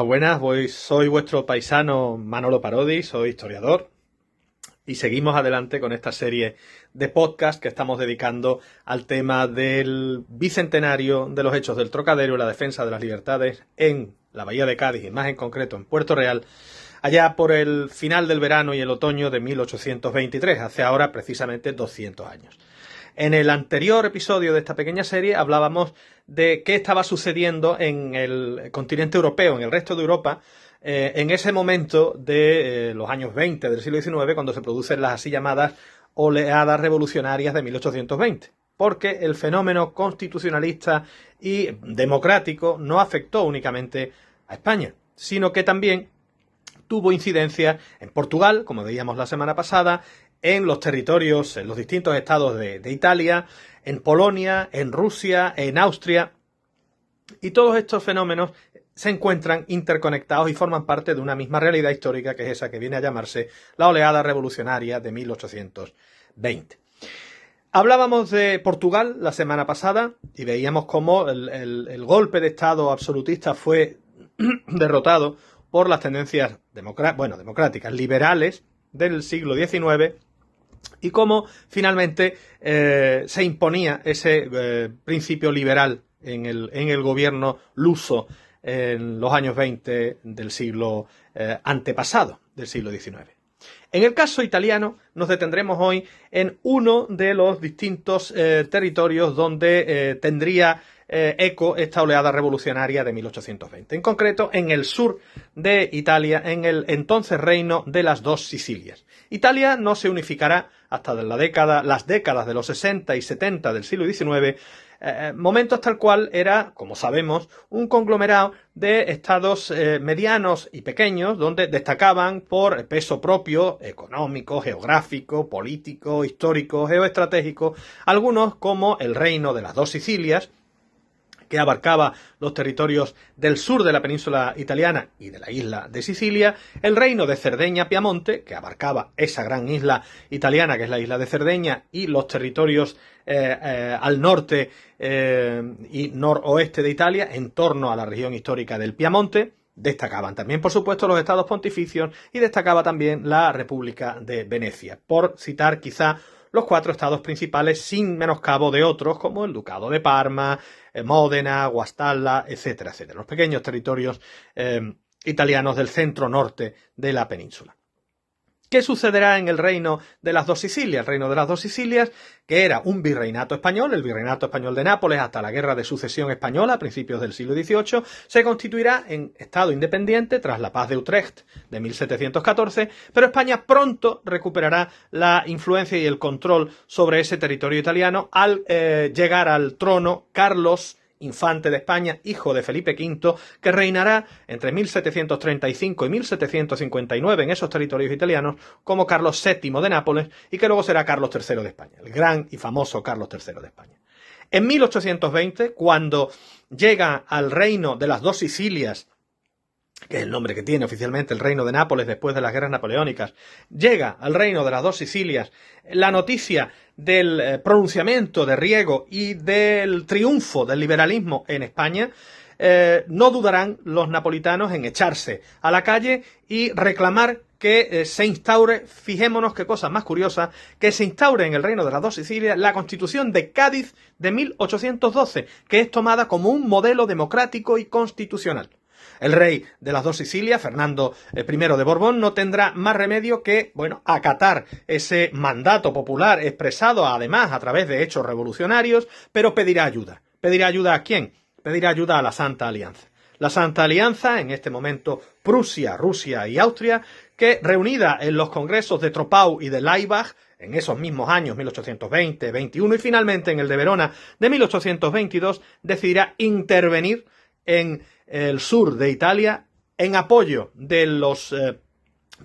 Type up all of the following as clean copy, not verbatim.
Hola, buenas, soy vuestro paisano Manolo Parodi, soy historiador y seguimos adelante con esta serie de podcast que estamos dedicando al tema del bicentenario de los hechos del Trocadero y la defensa de las libertades en la Bahía de Cádiz y más en concreto en Puerto Real, allá por el final del verano y el otoño de 1823, hace ahora precisamente 200 años. En el anterior episodio de esta pequeña serie hablábamos de qué estaba sucediendo en el continente europeo, en el resto de Europa, en ese momento de los años 20 del siglo XIX, cuando se producen las así llamadas oleadas revolucionarias de 1820. Porque el fenómeno constitucionalista y democrático no afectó únicamente a España, sino que también tuvo incidencia en Portugal, como veíamos la semana pasada, en los territorios, en los distintos estados de Italia, en Polonia, en Rusia, en Austria. Y todos estos fenómenos se encuentran interconectados y forman parte de una misma realidad histórica, que es esa que viene a llamarse la oleada revolucionaria de 1820. Hablábamos de Portugal la semana pasada y veíamos cómo el golpe de Estado absolutista fue derrotado por las tendencias democráticas, liberales del siglo XIX, y cómo finalmente se imponía ese principio liberal en el gobierno luso en los años 20 del siglo antepasado, del siglo XIX. En el caso italiano nos detendremos hoy en uno de los distintos territorios donde tendría eco esta oleada revolucionaria de 1820. En concreto, en el sur de Italia, en el entonces reino de las dos Sicilias. Italia no se unificará hasta las décadas de los 60 y 70 del siglo XIX, momento hasta el cual era, como sabemos, un conglomerado de estados medianos y pequeños, donde destacaban por peso propio, económico, geográfico, político, histórico, geoestratégico, algunos como el reino de las dos Sicilias, que abarcaba los territorios del sur de la península italiana y de la isla de Sicilia, el reino de Cerdeña-Piamonte, que abarcaba esa gran isla italiana que es la isla de Cerdeña, y los territorios al norte y noroeste de Italia, en torno a la región histórica del Piamonte. Destacaban también, por supuesto, los estados pontificios y destacaba también la República de Venecia, por citar quizá los cuatro estados principales sin menoscabo de otros como el Ducado de Parma, Módena, Guastalla, etcétera, etcétera. Los pequeños territorios italianos del centro-norte de la península. ¿Qué sucederá en el reino de las dos Sicilias? El reino de las dos Sicilias, que era un virreinato español, el virreinato español de Nápoles hasta la Guerra de Sucesión Española a principios del siglo XVIII, se constituirá en estado independiente tras la Paz de Utrecht de 1714, pero España pronto recuperará la influencia y el control sobre ese territorio italiano al llegar al trono Carlos, infante de España, hijo de Felipe V, que reinará entre 1735 y 1759 en esos territorios italianos como Carlos VII de Nápoles y que luego será Carlos III de España, el gran y famoso Carlos III de España. En 1820, cuando llega al reino de las dos Sicilias, que es el nombre que tiene oficialmente el reino de Nápoles después de las guerras napoleónicas, llega al reino de las dos Sicilias la noticia del pronunciamiento de Riego y del triunfo del liberalismo en España, no dudarán los napolitanos en echarse a la calle y reclamar que se instaure, fijémonos qué cosa más curiosa, que se instaure en el reino de las dos Sicilias la Constitución de Cádiz de 1812, que es tomada como un modelo democrático y constitucional. El rey de las dos Sicilias, Fernando I de Borbón, no tendrá más remedio que, acatar ese mandato popular expresado además a través de hechos revolucionarios, pero pedirá ayuda. ¿Pedirá ayuda a quién? Pedirá ayuda a la Santa Alianza. La Santa Alianza, en este momento Prusia, Rusia y Austria, que reunida en los congresos de Troppau y de Laibach, en esos mismos años, 1820, 21 y finalmente en el de Verona de 1822, decidirá intervenir en el sur de Italia en apoyo de los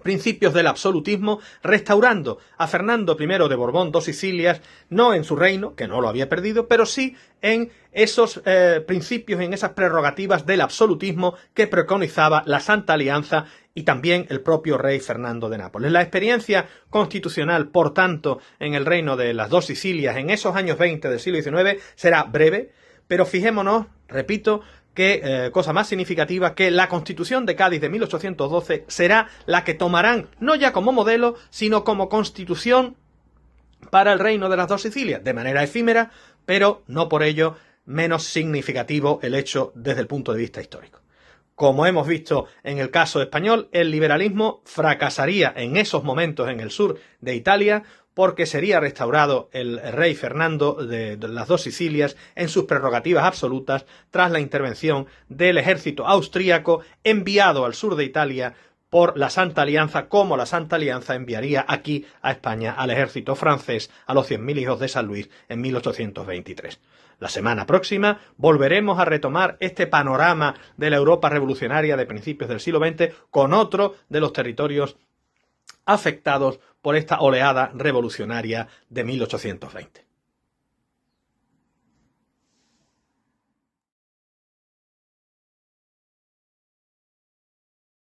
principios del absolutismo, restaurando a Fernando I de Borbón dos Sicilias, no en su reino, que no lo había perdido, pero sí en esos principios, en esas prerrogativas del absolutismo que preconizaba la Santa Alianza y también el propio rey Fernando de Nápoles. La experiencia constitucional, por tanto, en el reino de las dos Sicilias en esos años 20 del siglo XIX será breve, pero fijémonos, repito, cosa más significativa, que la Constitución de Cádiz de 1812 será la que tomarán no ya como modelo, sino como constitución para el reino de las dos Sicilias, de manera efímera, pero no por ello menos significativo el hecho desde el punto de vista histórico. Como hemos visto en el caso español, el liberalismo fracasaría en esos momentos en el sur de Italia porque sería restaurado el rey Fernando de las dos Sicilias en sus prerrogativas absolutas tras la intervención del ejército austríaco enviado al sur de Italia por la Santa Alianza, como la Santa Alianza enviaría aquí a España al ejército francés, a los 100.000 hijos de San Luis, en 1823. La semana próxima volveremos a retomar este panorama de la Europa revolucionaria de principios del siglo XX con otro de los territorios afectados por esta oleada revolucionaria de 1820.